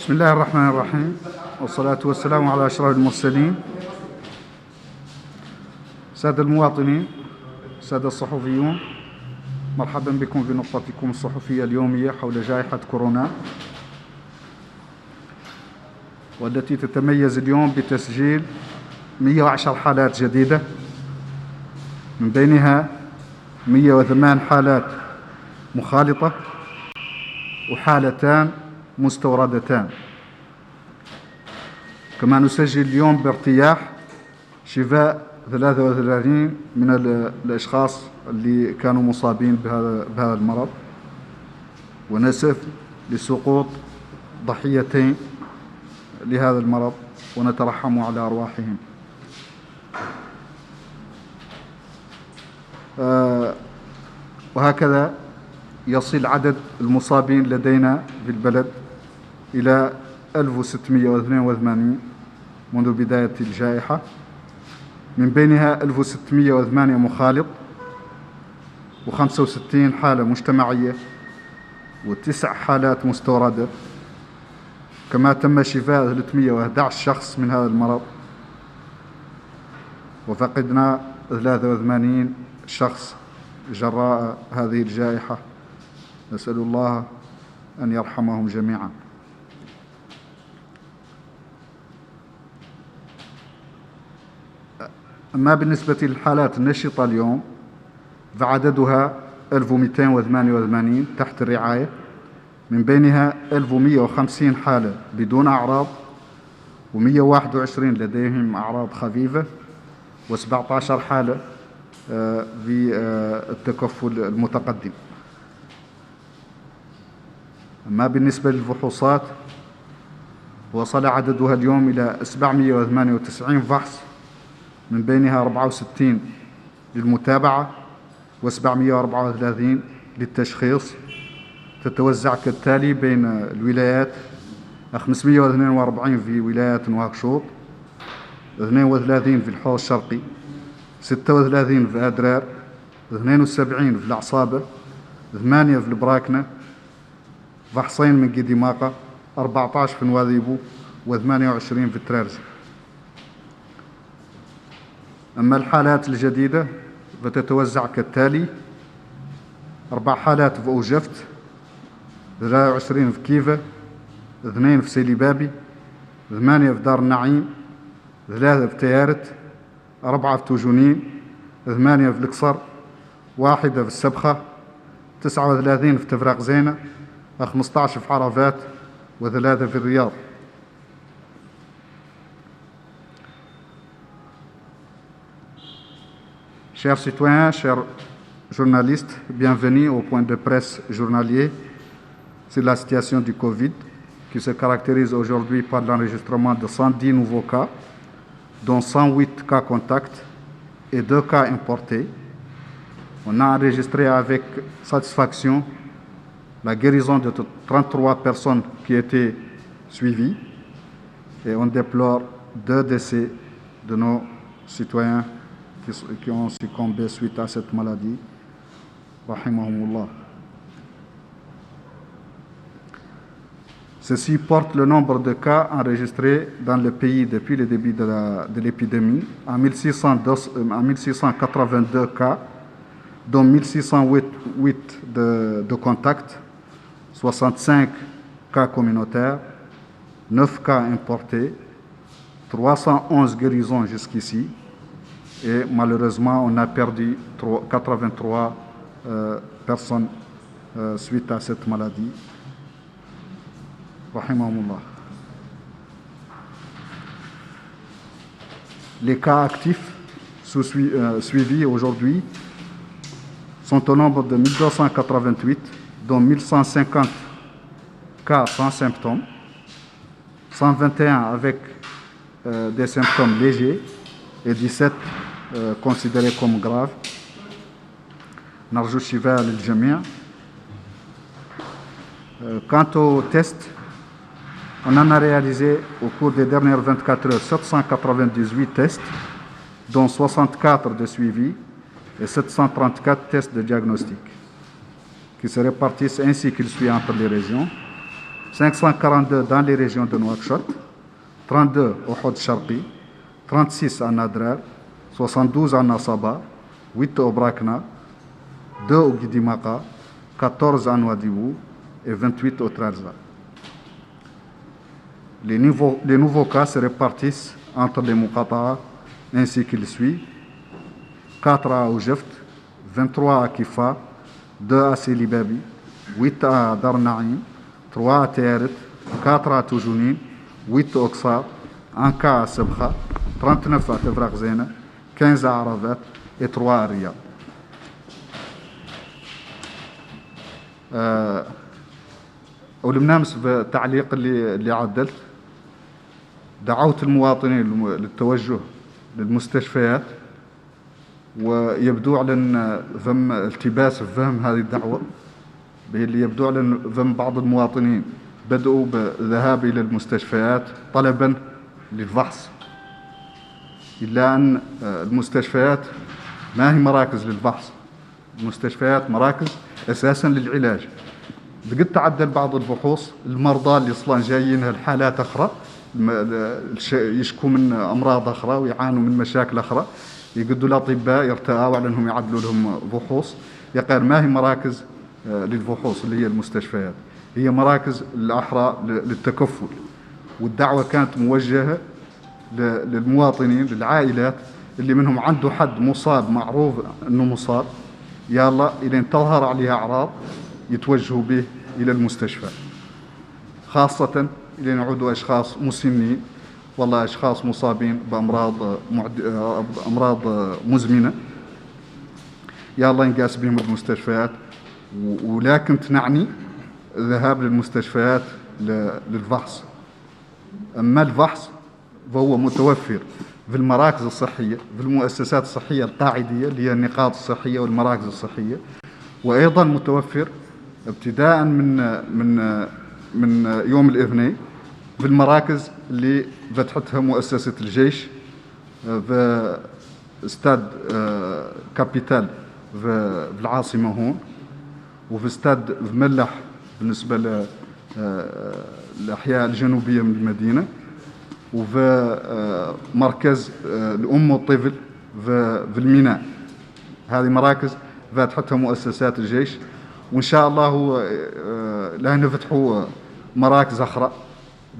بسم الله الرحمن الرحيم، والصلاة والسلام على أشرف المرسلين. سادة المواطنين، سادة الصحفيون، مرحبا بكم في نقطتكم الصحفية اليومية حول جائحة كورونا، والتي تتميز اليوم بتسجيل 110 حالات جديدة، من بينها 108 حالات مخالطة وحالتان مستوردتان. كما نسجل اليوم بارتياح شفاء 33 من الأشخاص اللي كانوا مصابين بهذا المرض، ونسف لسقوط ضحيتين لهذا المرض، ونترحم على أرواحهم. وهكذا يصل عدد المصابين لدينا في البلد إلى 1682 منذ بداية الجائحة، من بينها 1608 مخالط، و65 حالة مجتمعية، و9 حالات مستوردة. كما تم شفاء 311 شخص من هذا المرض، وفقدنا 83 شخص جراء هذه الجائحة. نسأل الله أن يرحمهم جميعا. أما بالنسبة للحالات النشطة اليوم فعددها 1288 تحت الرعاية، من بينها 1150 حالة بدون أعراض، و121 لديهم أعراض خفيفة، و17 حالة في التكفل المتقدم. أما بالنسبة للفحوصات وصل عددها اليوم إلى 798 فحص، من بينها 64 للمتابعة و734 للتشخيص. تتوزع كالتالي بين الولايات: 542 في ولاية نواكشوط، 32 في الحوض الشرقي، 36 في أدرار، 72 في العصابة، 8 في البراكنة، فحصين من قديماقة، 14 في نواذيبو، و28 في الترارزي. أما الحالات الجديدة فتتوزع كالتالي: 4 حالات في أوجفت، 23 في كيفا، 2 في سيليبابي، 8 في دار النعيم، 3 في تيارت، 4 في توجونين، 8 في القصر، 1 في السبخة، 39 في تفراق زينة، 15 في عرفات، و3 في الرياض. Chers citoyens, chers journalistes, bienvenue au point de presse journalier sur la situation du Covid, qui se caractérise aujourd'hui par l'enregistrement de 110 nouveaux cas, dont 108 cas contacts et 2 cas importés. On a enregistré avec satisfaction la guérison de 33 personnes qui étaient suivies, et on déplore 2 décès de nos citoyens qui ont succombé suite à cette maladie. Rahimahumullah. Ceci porte le nombre de cas enregistrés dans le pays depuis le début de l'épidémie à 1682 cas, dont 1608 de contacts, 65 cas communautaires, 9 cas importés, 311 guérisons jusqu'ici, et malheureusement on a perdu 83 personnes suite à cette maladie. Rahimahumullah. Les cas actifs suivis aujourd'hui sont au nombre de 1288, dont 1150 cas sans symptômes, 121 avec des symptômes légers et 17 considérés comme graves. نرجو الشفاء للجميع. Quant aux tests, on en a réalisé au cours des dernières 24 heures 798 tests, dont 64 de suivi et 734 tests de diagnostic, qui se répartissent ainsi qu'il suit entre les régions. 542 dans les régions de Nouakchott, 32 au Hod Sharqi, 36 à Nadrer, 72 à Nasaba, 8 au Brakna, 2 au Guidimaka, 14 à Nouadhibou et 28 au Trarza. Les nouveaux cas se répartissent entre les Muqata'a ainsi qu'il suit: 4 à Oujeft, 23 à Kifa, 2 à Selibabi, 8 à Darnaïm, 3 à Teret, 4 à Toujounine, 8 à Oksar, 1 cas à Sebkha, 39 à Tevrakzena, 15 à Aravat et 3 à Riyad. ولمنامس بالتعليق اللي عدلت، دعوت المواطنين للتوجه للمستشفيات، ويبدو على ثم التباس في فهم هذه الدعوة، اللي يبدو على ثم بعض المواطنين بدأوا بالذهاب إلى المستشفيات طلبا للفحص، إلا أن المستشفيات ما هي مراكز للفحص، المستشفيات مراكز أساسا للعلاج. قد تعدل بعض الفحوص المرضى اللي اصلا جايين الحالات اخرى يشكوا من امراض اخرى ويعانوا من مشاكل اخرى، يقدوا الاطباء يرتاوا على انهم يعدلوا لهم فحوص. يقال ما هي مراكز للفحوص اللي هي المستشفيات، هي مراكز الاحرى للتكفل. والدعوه كانت موجهه للمواطنين للعائلات اللي منهم عنده حد مصاب معروف انه مصاب، يلا الين تظهر عليها اعراض يتوجهوا به إلى المستشفى، خاصة إلى يعودوا أشخاص مسنين، والله أشخاص مصابين بأمراض مزمنة، يا الله ينقاس بهم المستشفيات. ولكن تنعني الذهاب للمستشفيات للفحص. أما الفحص فهو متوفر في المراكز الصحية، في المؤسسات الصحية القاعدية اللي هي النقاط الصحية والمراكز الصحية، وأيضا متوفر ابتداء من يوم الاثنين في المراكز اللي فتحتها مؤسسة الجيش في استاد كابيتال في العاصمة هون، وفي استاد في ملح بالنسبة للأحياء الجنوبية من المدينة، وفي مركز الأم والطفل في الميناء. هذه مراكز فاتحتها مؤسسات الجيش، وإن شاء الله لا نفتحوا مراكز أخرى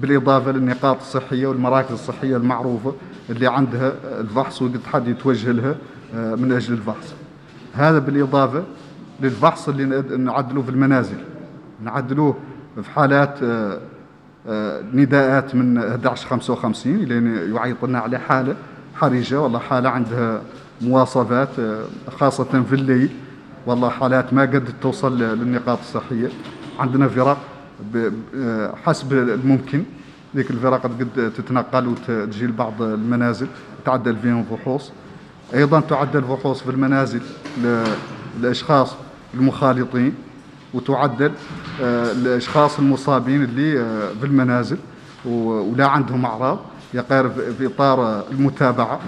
بالإضافة للنقاط الصحية والمراكز الصحية المعروفة اللي عندها الفحص وقد حد يتوجه لها من أجل الفحص. هذا بالإضافة للفحص اللي نعدلوه في المنازل، نعدلوه في حالات نداءات من 1155 لأن يعيط لنا على حالة حرجة، والله حالة عندها مواصفات خاصة في الليل، والله حالات ما قد توصل للنقاط الصحية. عندنا فرق حسب الممكن، ذيك الفرق قد تتنقل وتجي لبعض المنازل تعدل فيهم فحوص. أيضا تعدل فحوص في المنازل للأشخاص المخالطين، وتعدل الأشخاص المصابين اللي في المنازل ولا عندهم أعراض، يقارب في إطار المتابعة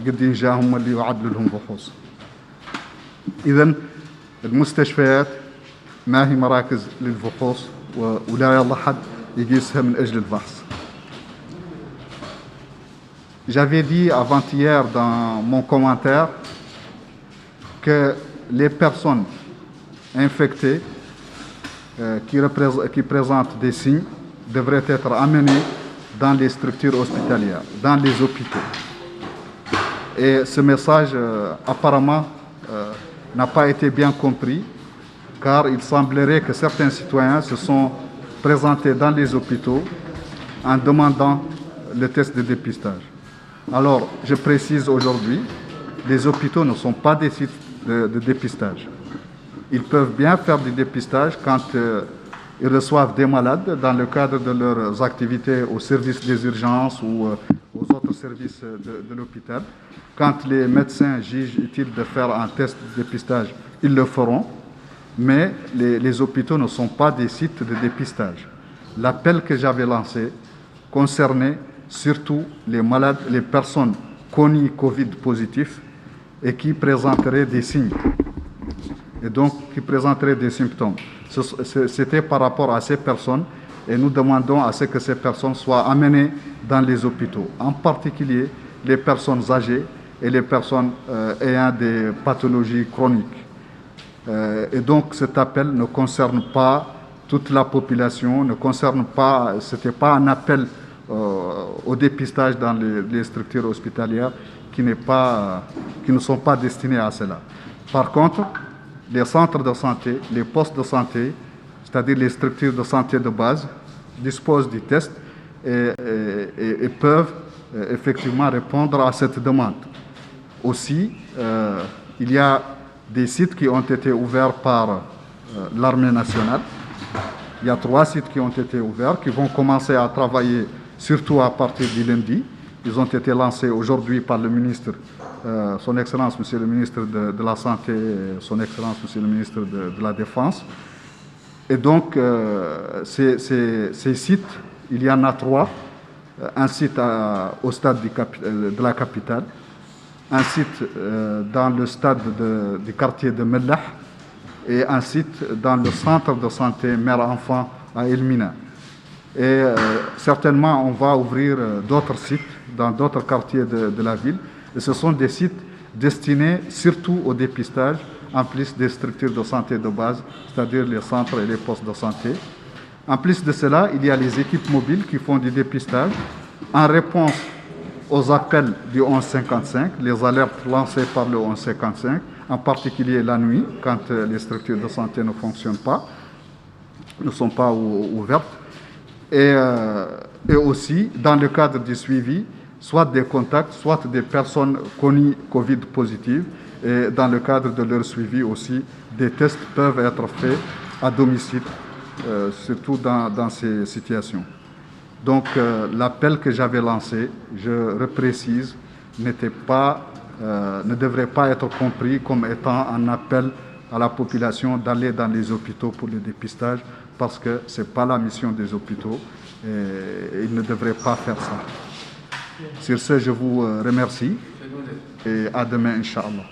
قد ينجاهم اللي يعدلوا لهم فحوص. إذن المستشفيات ما هي مراكز للفحوص ولا يلا حد يقيسها من أجل الفحص. J'avais dit avant-hier dans mon commentaire que les personnes infectées qui présentent des signes devraient être amenées dans les structures hospitalières, dans les hôpitaux. Et ce message apparemment n'a pas été bien compris, car il semblerait que certains citoyens se sont présentés dans les hôpitaux en demandant le test de dépistage. Alors, je précise aujourd'hui, les hôpitaux ne sont pas des sites de dépistage. Ils peuvent bien faire du dépistage quand ils reçoivent des malades dans le cadre de leurs activités au service des urgences ou aux autres services de l'hôpital. Quand les médecins jugent utile de faire un test de dépistage, ils le feront, mais les hôpitaux ne sont pas des sites de dépistage. L'appel que j'avais lancé concernait surtout les malades, les personnes connues Covid positifs et qui présenteraient des signes, et donc qui présenteraient des symptômes. C'était par rapport à ces personnes et nous demandons à ce que ces personnes soient amenées dans les hôpitaux, en particulier les personnes âgées et les personnes ayant des pathologies chroniques. Et donc cet appel ne concerne pas toute la population, ce n'était pas un appel au dépistage dans les structures hospitalières qui ne sont pas destinés à cela. Par contre, les centres de santé, les postes de santé, c'est-à-dire les structures de santé de base, disposent du test et peuvent effectivement répondre à cette demande. Aussi, il y a des sites qui ont été ouverts par l'armée nationale. Il y a 3 sites qui ont été ouverts, qui vont commencer à travailler surtout à partir du lundi. Ils ont été lancés aujourd'hui par le ministre, son Excellence, Monsieur le ministre de la Santé, et son Excellence, Monsieur le ministre de la Défense. Et donc, ces sites, il y en a 3. Un site au stade de la capitale, un site dans le stade du quartier de Mellah et un site dans le centre de santé mère-enfant à Elmina. Et certainement, on va ouvrir d'autres sites dans d'autres quartiers de la ville. Et ce sont des sites destinés surtout au dépistage, en plus des structures de santé de base, c'est-à-dire les centres et les postes de santé. En plus de cela, il y a les équipes mobiles qui font du dépistage en réponse aux appels du 1155, les alertes lancées par le 1155, en particulier la nuit, quand les structures de santé ne fonctionnent pas, ne sont pas ouvertes. Et aussi, dans le cadre du suivi, soit des contacts, soit des personnes connues Covid positives. Et dans le cadre de leur suivi aussi, des tests peuvent être faits à domicile, surtout dans ces situations. Donc l'appel que j'avais lancé, je reprécise, ne devrait pas être compris comme étant un appel à la population d'aller dans les hôpitaux pour le dépistage, parce que ce n'est pas la mission des hôpitaux et ils ne devraient pas faire ça. Sur ce, je vous remercie et à demain, Inch'Allah.